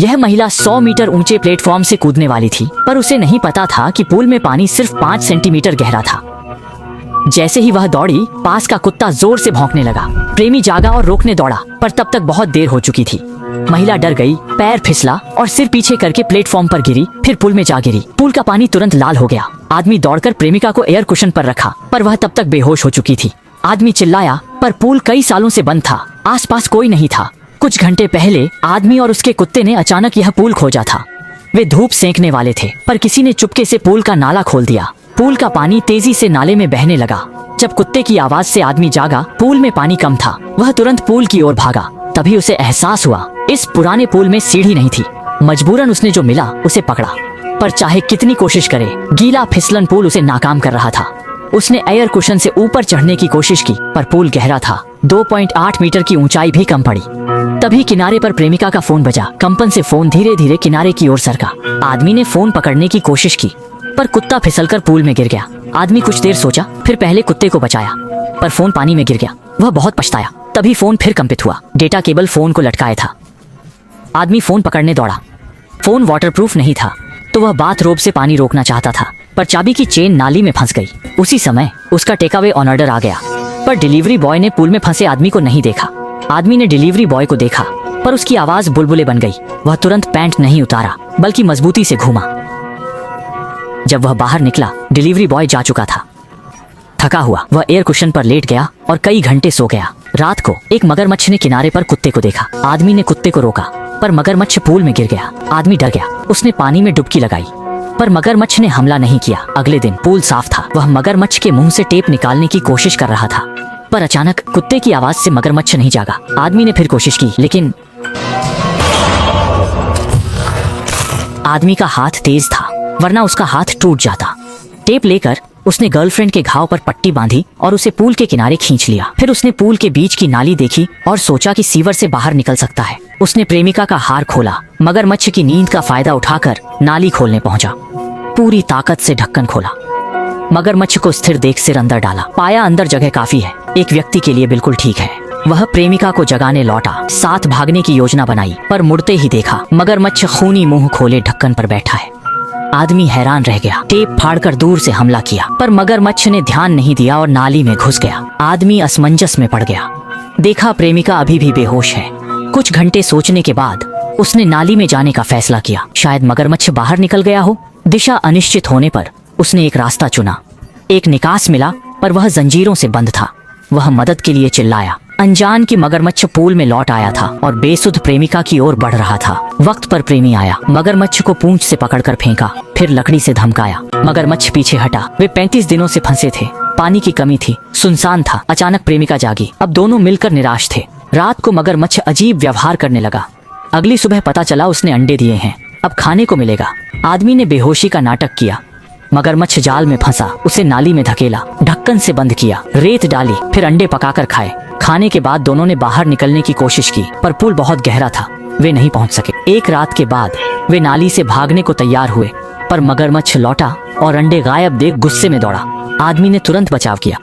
यह महिला 100 मीटर ऊंचे प्लेटफॉर्म से कूदने वाली थी, पर उसे नहीं पता था कि पूल में पानी सिर्फ 5 सेंटीमीटर गहरा था। जैसे ही वह दौड़ी, पास का कुत्ता जोर से भौंकने लगा। प्रेमी जागा और रोकने दौड़ा, पर तब तक बहुत देर हो चुकी थी। महिला डर गई, पैर फिसला और सिर पीछे करके प्लेटफॉर्म पर गिरी, फिर पुल में जा गिरी। पुल का पानी तुरंत लाल हो गया। आदमी दौड़कर प्रेमिका को एयर कुशन पर रखा, पर वह तब तक बेहोश हो चुकी थी। आदमी चिल्लाया, पर पुल कई सालों से बंद था। आसपास कोई नहीं था। कुछ घंटे पहले आदमी और उसके कुत्ते ने अचानक यह पुल खोजा था। वे धूप सेंकने वाले थे, पर किसी ने चुपके से पुल का नाला खोल दिया। पुल का पानी तेजी से नाले में बहने लगा। जब कुत्ते की आवाज से आदमी जागा, पुल में पानी कम था। वह तुरंत पुल की ओर भागा। तभी उसे एहसास हुआ, इस पुराने पुल में सीढ़ी नहीं थी। मजबूरन उसने जो मिला उसे पकड़ा, पर चाहे कितनी कोशिश करे, गीला फिसलन पुल उसे नाकाम कर रहा था। उसने एयर कुशन से ऊपर चढ़ने की कोशिश की, पर पुल गहरा था। 2.8 मीटर की ऊंचाई भी कम पड़ी। तभी किनारे पर प्रेमिका का फोन बजा। कंपन से फोन धीरे धीरे किनारे की ओर सरका। आदमी ने फोन पकड़ने की कोशिश की, पर कुत्ता फिसलकर पूल में गिर गया। आदमी कुछ देर सोचा, फिर पहले कुत्ते को बचाया, पर फोन पानी में गिर गया। वह बहुत पछताया। तभी फोन फिर कंपित हुआ। डेटा केबल फोन को लटकाया था। आदमी फोन पकड़ने दौड़ा। फोन वाटरप्रूफ नहीं था, तो वह बाथरोब से पानी रोकना चाहता था, पर चाबी की चेन नाली में फंस गई। उसी समय उसका टेकअवे ऑन ऑर्डर आ गया, पर डिलीवरी बॉय ने पूल में फंसे आदमी को नहीं देखा। आदमी ने डिलीवरी बॉय को देखा, पर उसकी आवाज बुलबुले बन गई। वह तुरंत पैंट नहीं उतारा, बल्कि मजबूती से घूमा। जब वह बाहर निकला, डिलीवरी बॉय जा चुका था। थका हुआ वह एयर कुशन पर लेट गया और कई घंटे सो गया। रात को एक मगरमच्छ ने किनारे पर कुत्ते को देखा। आदमी ने कुत्ते को रोका, पर मगरमच्छ पूल में गिर गया। आदमी डर गया। उसने पानी में डुबकी लगाई, पर मगरमच्छ ने हमला नहीं किया। अगले दिन पूल साफ था। वह मगरमच्छ के मुंह से टेप निकालने की कोशिश कर रहा था, पर अचानक कुत्ते की आवाज से मगरमच्छ नहीं जागा। आदमी ने फिर कोशिश की, लेकिन आदमी का हाथ तेज था, वरना उसका हाथ टूट जाता। टेप लेकर उसने गर्लफ्रेंड के घाव पर पट्टी बांधी और उसे पूल के किनारे खींच लिया। फिर उसने पूल के बीच की नाली देखी और सोचा कि सीवर से बाहर निकल सकता है। उसने प्रेमिका का हार खोला। मगरमच्छ की नींद का फायदा उठाकर नाली खोलने पहुंचा। पूरी ताकत से ढक्कन खोला। मगरमच्छ को स्थिर देख सिर अंदर डाला। पाया अंदर जगह काफी है, एक व्यक्ति के लिए बिल्कुल ठीक है। वह प्रेमिका को जगाने लौटा। साथ भागने की योजना बनाई, पर मुड़ते ही देखा मगरमच्छ खूनी मुंह खोले ढक्कन पर बैठा है। आदमी हैरान रह गया। टेप फाड़कर दूर से हमला किया, पर मगरमच्छ ने ध्यान नहीं दिया और नाली में घुस गया। आदमी असमंजस में पड़ गया। देखा प्रेमिका अभी भी बेहोश है। कुछ घंटे सोचने के बाद उसने नाली में जाने का फैसला किया। शायद मगरमच्छ बाहर निकल गया हो। दिशा अनिश्चित होने पर उसने एक रास्ता चुना। एक निकास मिला, पर वह जंजीरों से बंद था। वह मदद के लिए चिल्लाया। अनजान की मगरमच्छ पूल में लौट आया था और बेसुध प्रेमिका की ओर बढ़ रहा था। वक्त पर प्रेमी आया। मगरमच्छ को पूंछ से पकड़कर फेंका, फिर लकड़ी से धमकाया। मगरमच्छ पीछे हटा। वे 35 दिनों से फंसे थे। पानी की कमी थी, सुनसान था। अचानक प्रेमिका जागी। अब दोनों मिलकर निराश थे। रात को मगरमच्छ अजीब व्यवहार करने लगा। अगली सुबह पता चला उसने अंडे दिए हैं, अब खाने को मिलेगा। आदमी ने बेहोशी का नाटक किया। मगरमच्छ जाल में फंसा, उसे नाली में धकेला, ढक्कन से बंद किया, रेत डाली, फिर अंडे पकाकर खाए। खाने के बाद दोनों ने बाहर निकलने की कोशिश की, पर पुल बहुत गहरा था। वे नहीं पहुंच सके। एक रात के बाद वे नाली से भागने को तैयार हुए, पर मगरमच्छ लौटा और अंडे गायब देख गुस्से में दौड़ा। आदमी ने तुरंत बचाव किया।